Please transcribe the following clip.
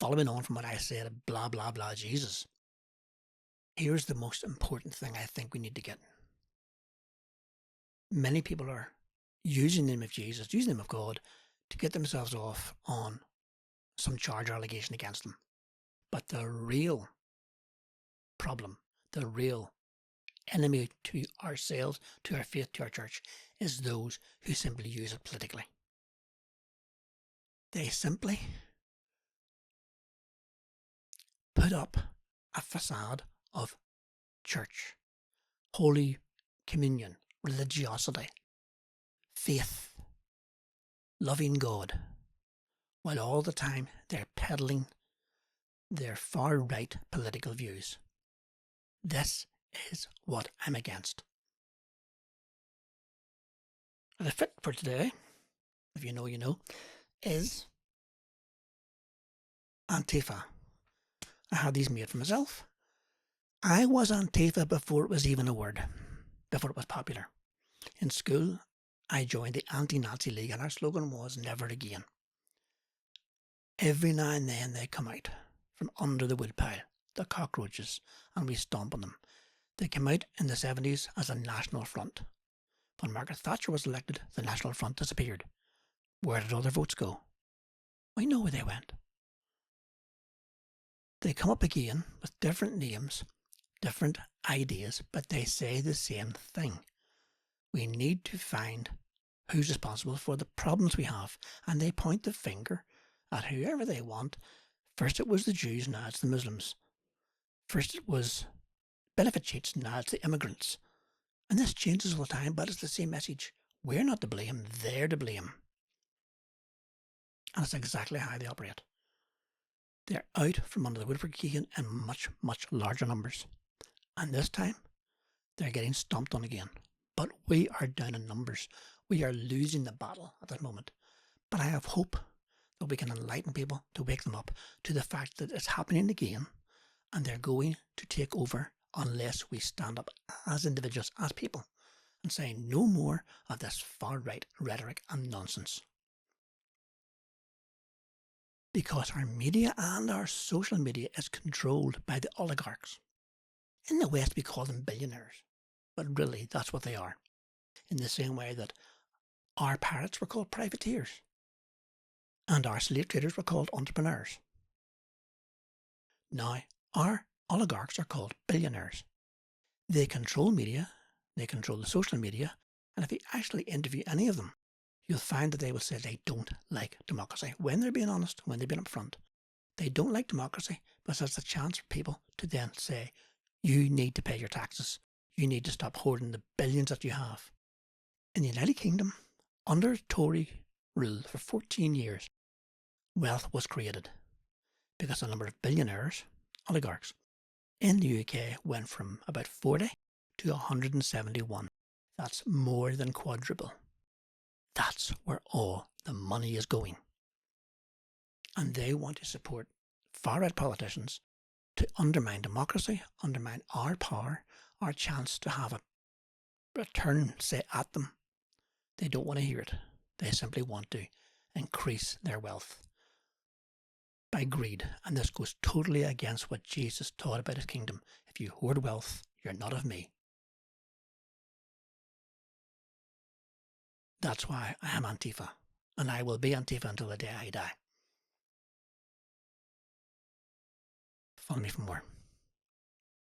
following on from what I said, blah, blah, blah, Jesus. Here's the most important thing I think we need to get. Many people are using the name of Jesus, using the name of God, to get themselves off on some charge or allegation against them. But the real problem, the real enemy to ourselves, to our faith, to our church, is those who simply use it politically. They simply put up a facade of church, Holy Communion, religiosity, faith, loving God, while all the time they're peddling their far-right political views. This is what I'm against. And the fit for today, if you know, you know, is Antifa. I had these made for myself. I was Antifa before it was even a word, before it was popular. In school, I joined the Anti-Nazi League, and our slogan was never again. Every now and then they come out from under the woodpile, the cockroaches, and we stomp on them. They came out in the 70s as a National Front. When Margaret Thatcher was elected, the National Front disappeared. Where did all their votes go? We know where they went. They come up again with different names, different ideas, but they say the same thing. We need to find who's responsible for the problems we have, and they point the finger at whoever they want. First it was the Jews, now it's the Muslims. First it was benefit cheats, now it's the immigrants. And this changes all the time, but it's the same message. We're not to blame, they're to blame. And it's exactly how they operate. They're out from under the woodwork again in much, much larger numbers. And this time, they're getting stomped on again. But we are down in numbers. We are losing the battle at this moment. But I have hope that we can enlighten people, to wake them up to the fact that it's happening again, and they're going to take over unless we stand up as individuals, as people, and say no more of this far-right rhetoric and nonsense. Because our media and our social media is controlled by the oligarchs. In the West we call them billionaires, but really that's what they are. In the same way that our pirates were called privateers, and our slave traders were called entrepreneurs. Now, our oligarchs are called billionaires. They control media, they control the social media, and if you actually interview any of them, you'll find that they will say they don't like democracy. When they're being honest, when they're being upfront, they don't like democracy because that's a chance for people to then say, you need to pay your taxes. You need to stop hoarding the billions that you have. In the United Kingdom, under Tory rule for 14 years, wealth was created because the number of billionaires, oligarchs, in the UK went from about 40 to 171. That's more than quadruple. That's where all the money is going. And they want to support far-right politicians to undermine democracy, undermine our power, our chance to have a turn, say, at them. They don't want to hear it. They simply want to increase their wealth by greed. And this goes totally against what Jesus taught about his kingdom. If you hoard wealth, you're not of me. That's why I am Antifa, and I will be Antifa until the day I die. Follow me for more.